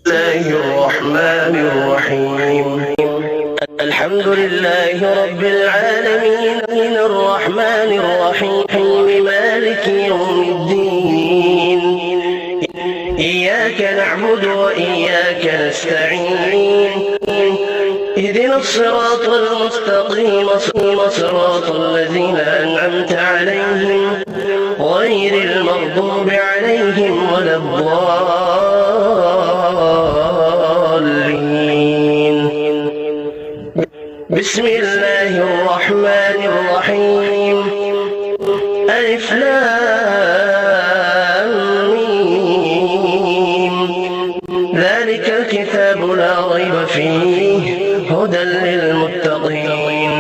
الله الرحمن الرحيم. الحمد لله رب العالمين الرحمن الرحيم مالك يوم الدين. إياك نعبد وإياك نستعين. اهدنا الصراط المستقيم صراط الذين أنعمت عليهم غير المغضوب عليهم ولا الضالين. بسم الله الرحمن الرحيم. ألف لام ميم. ذلك الكتاب لا ريب فيه هدى للمتقين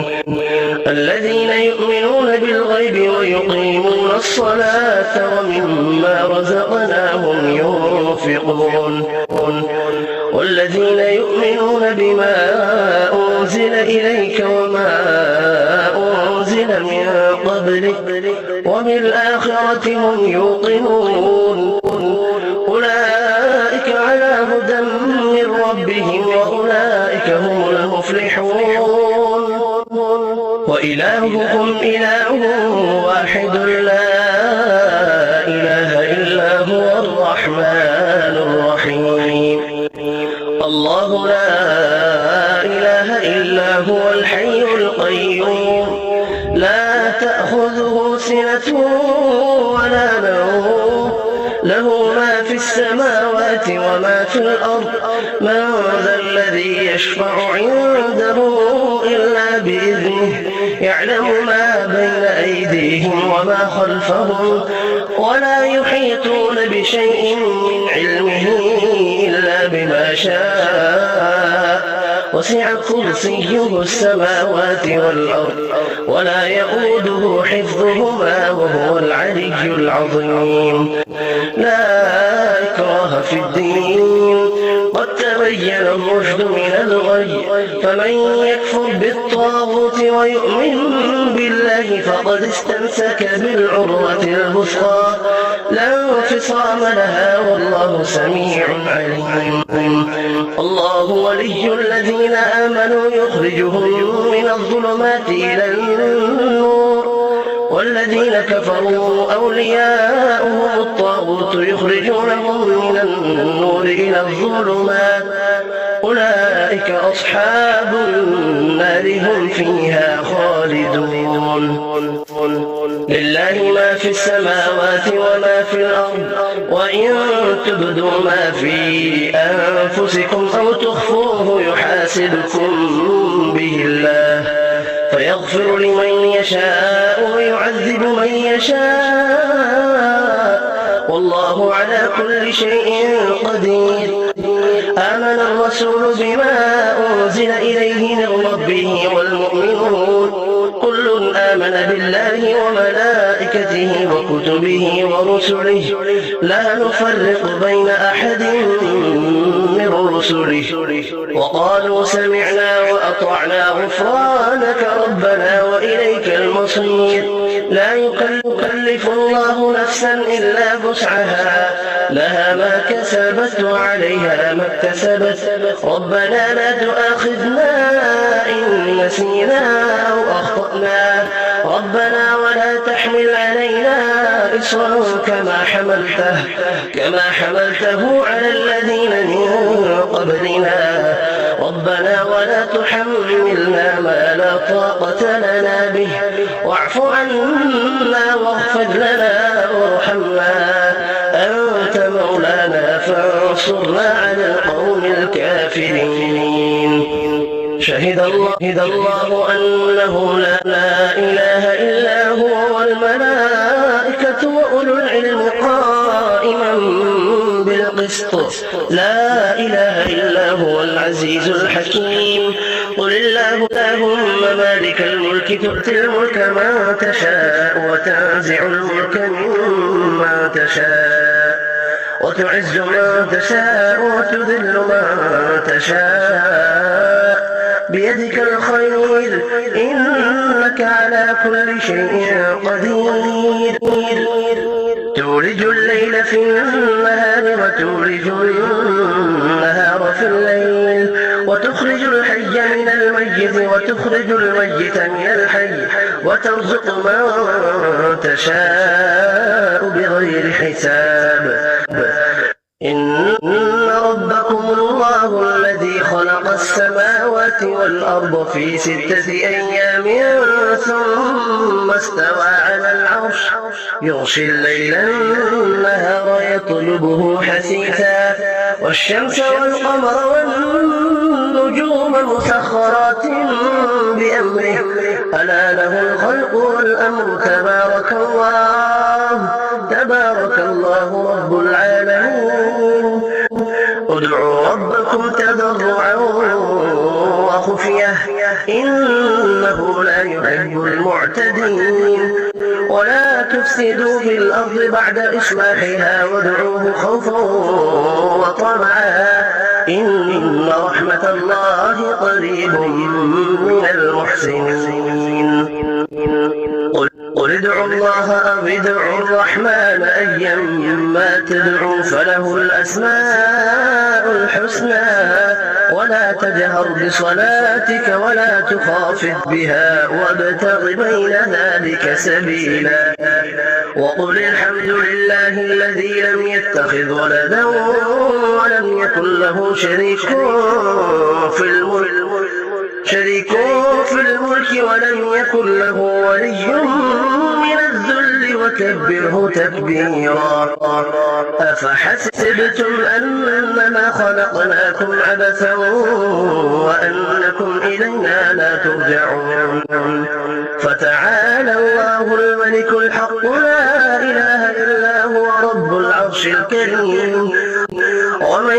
الذين يؤمنون بالغيب ويقيمون الصلاة ومما رزقناهم ينفقون والذين يؤمنون بما أنزل إليك وما أنزل من قبلك وبالآخرة هم يوقنون أولئك على هدى من ربهم وأولئك هم المفلحون. وإلهكم إله واحد لا إله إلا هو الرحمن الرحيم. الله لا إله إلا هو الحي القيوم لا تأخذه سنة ولا نوم له ما في السماوات وما في الأرض. من ذا الذي يشفع عنده إلا بإذنه يعلم ما بين أيديهم وما خلفهم ولا يحيطون بشيء من علمه إلا بما شاء. وسع كرسيه السماوات والأرض ولا يؤوده حفظهما وهو العلي العظيم. لا إكراه في الدين قد تبين الرشد من الغي. فمن يكفر بالطاغوت ويؤمن بالله فقد استمسك بالعروة الوثقى لا انفصام لها والله سميع عليم. الله ولي الذين آمنوا يخرجهم من الظلمات إلى النور والذين كفروا أولياؤهم الطاغوت يخرجونهم من النور إلى الظلمات أولئك أصحاب النار هم فيها خالدون. لله ما في السماوات وما في الأرض وإن تبدوا ما في أنفسكم أو تخفوه يحاسبكم به الله فيغفر لمن يشاء ويعذب من يشاء والله على كل شيء قدير. آمن الرسول بما أنزل إليه من ربه والمؤمنون كل آمن بالله وملائكته وكتبه ورسله لا نفرق بين أحد من رسله وقالوا سمعنا وأطعنا غفرانك ربنا وإليك المصير. لا يكلف الله نفسا إلا وسعها لها ما كسبت وعليها ما اكتسبت. ربنا لا تؤاخذنا إن نسينا أو أخطأنا ربنا ولا تحمل علينا إصرا كما حملته على الذين من قبلنا ربنا ولا تحملنا ما لا طاقة لنا به واعف عنا واغفر لنا وارحمنا أنت مولانا فانصرنا على القوم الكافرين. شهد الله أنه لا إله إلا هو والملائكة وأولو العلم قائما بالقسط. لا إله إلا هو العزيز الحكيم. قل اللهم مالك الملك تؤتي الملك من تشاء وتنزع الملك ممن تشاء وتعز من تشاء وتذل من تشاء بيدك الخير إنك على كل شيء قدير. تولج الليل في النهار وتولج النهار في الليل وتخرج الحي من الميت وتخرج الميت من الحي وترزق من تشاء بغير حساب إن ربكم الله الذي خلق السماوات والأرض في 6 أيام ثم استوى على العرش يغشي الليل النهار يطلبه حثيثا والشمس والقمر والنجوم مسخرات بأمره ألا له الخلق والأمر تبارك الله رب العالمين ادعوا ربكم تضرعا وخفية إنه لا يحب المعتدين ولا تفسدوا في الأرض بعد إصلاحها وادعوه خوفا وطمعا إن رحمة الله قريب من المحسنين قل ادعوا الله أو ادعوا الرحمن أيما تدعوا فله الأسماء الحسنى ولا تجهر بصلاتك ولا تخافت بها وابتغ بين ذلك سبيلا وقل الحمد لله الذي لم يتخذ ولدا ولم يكن له شريك في الملك ولم يكن له ولي من الذل وكبره تكبيرا أفحسبتم أنما خلقناكم عبثا وأنكم إلينا لا ترجعون فتعالى الله الملك الحق لا إله إلا هو رب العرش الكريم ومن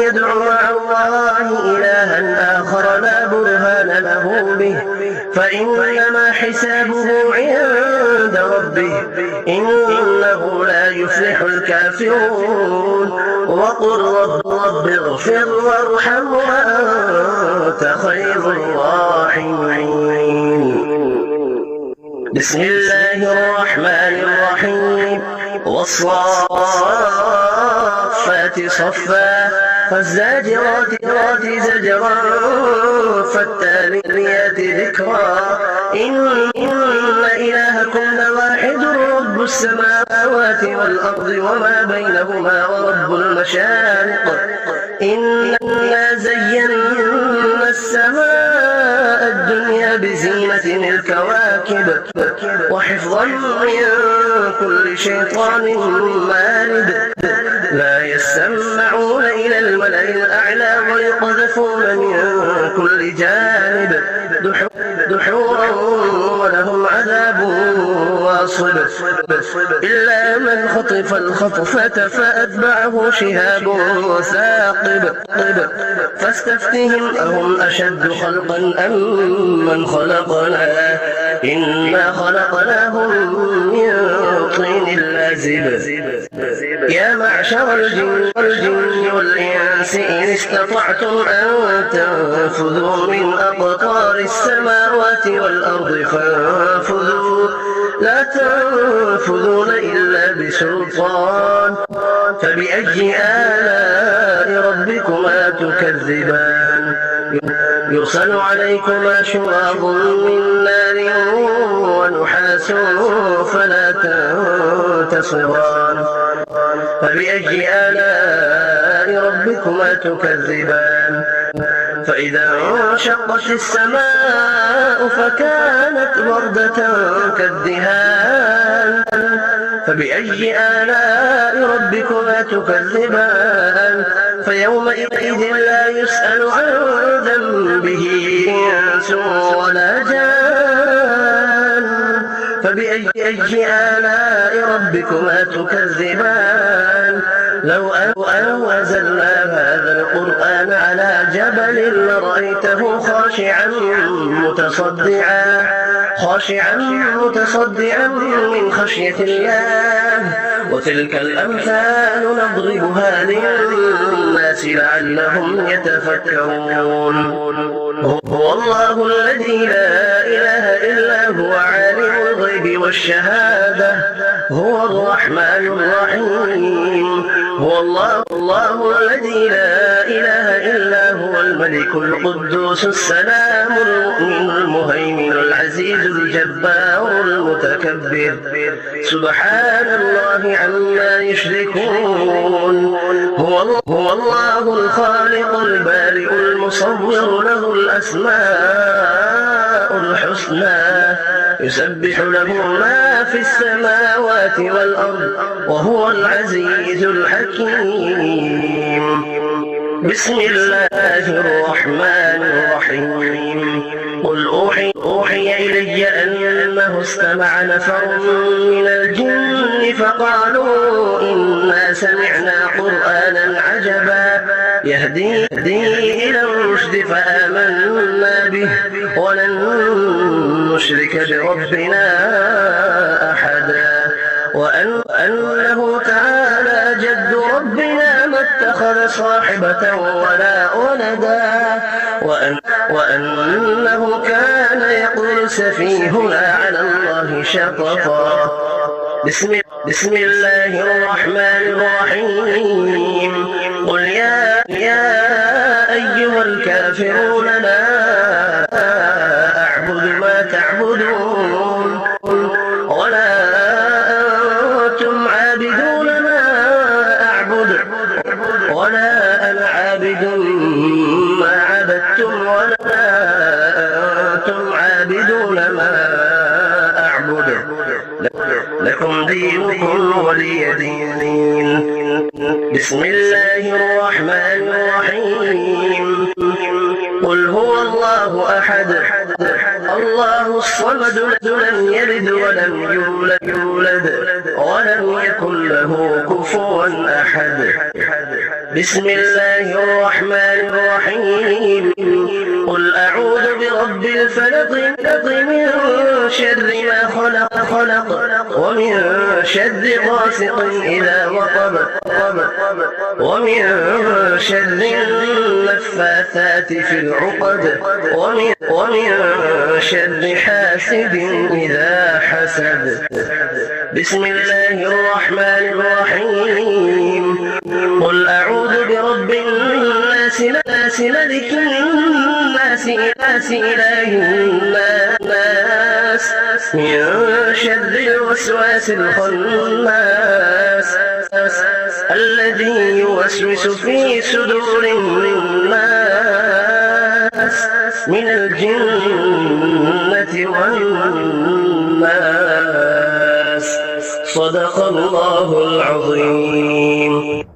يدع مع الله إلها آخر لا برهان له به فإنما حسابه عند ربه إنه لا يفلح الكافرون وقل رب اغفر وارحم وأنت خير الراحمين بسم الله الرحمن الرحيم والصافات صفا فالزاجرات زجرا فالتاليات ذكرا إن إلهكم لواحد رب السماوات والأرض وما بينهما ورب المشارق إنا زينا السماء الدنيا بزينة الكواكب وحفظا من كل شيطان مارد لا يسمعون إلى الملأ الأعلى ويقذفون من كل جانب دحورا ولهم عذاب واصب إلا من خطف الخطفة فأتبعه شهاب ثاقب فاستفتهم أهم أشد خلقا أم من خلقنا إنا خلقناهم من طين لازب يا معشر الجن والإنس إن استطعتم أن تنفذوا من أقطار السماوات والأرض فانفذوا لا تنفذون إلا بسلطان فبأي آلاء ربكما تكذبان يرسل عليكما شواظ من نار ونحاس فلا تنتصران فبأي آلاء ربكما تكذبان فإذا انشقت السماء فكانت وردة كالدهان فبأي آلاء ربكما تكذبان فيومئذ لا يسأل عن ذنبه إنس ولا جان فبأي آلاء ربكما تكذبان لو أنزلنا هذا القرآن على جبل لرأيته خاشعا متصدعا من خشية الله وتلك الأمثال نضربها للناس للناس لعلهم يتفكرون. هو الله الذي لا إله إلا هو عالم الغيب والشهادة هو الرحمن الرحيم. هو الله الذي لا إله إلا هو الملك القدوس السلام المؤمن المهيمن العزيز الجبار المتكبر سبحان الله عما يشركون. هو الله الخالق البارئ المصور له الأسماء الحسنى يسبح له ما في السماوات والأرض وهو العزيز الحكيم. بسم الله الرحمن الرحيم. قل أوحي إلي أنه استمع نفر من الجن فقالوا إنا سمعنا قرآنا عجبا يهدي إلى الرشد فآمنا به ولن نشرك بربنا أحدا وأنه تعالى جد ربنا ما اتخذ صاحبة ولا ولدا وأنه كان يقول سفيهنا على الله شططا. بسم الله الرحمن الرحيم. قل يا أيها الكافرون لا أعبد ما تعبدون ولا أنتم عابدون ما أعبد ولا أنا عابد ما عبدتم ولا أنتم عابدون ما أعبد لكم دينكم ولي دين. بسم الله الرحمن الرحيم. قل هو الله أحد الله الصمد لم يلد ولم يولد ولم يكن له كفوا أحد. بسم الله الرحمن الرحيم. قل أعوذ برب الفلق من شر ما خلق ومن شر غاسق إذا وقب ومن شر النفاثات في العقد ومن شر حاسد إذا حسد. بسم الله الرحمن الرحيم. قل أعوذ برب الناس ملك الناس إله الناس من شر الوسواس الخناس الذي يوسوس في صدور الناس من الجنة والناس. صدق الله العظيم.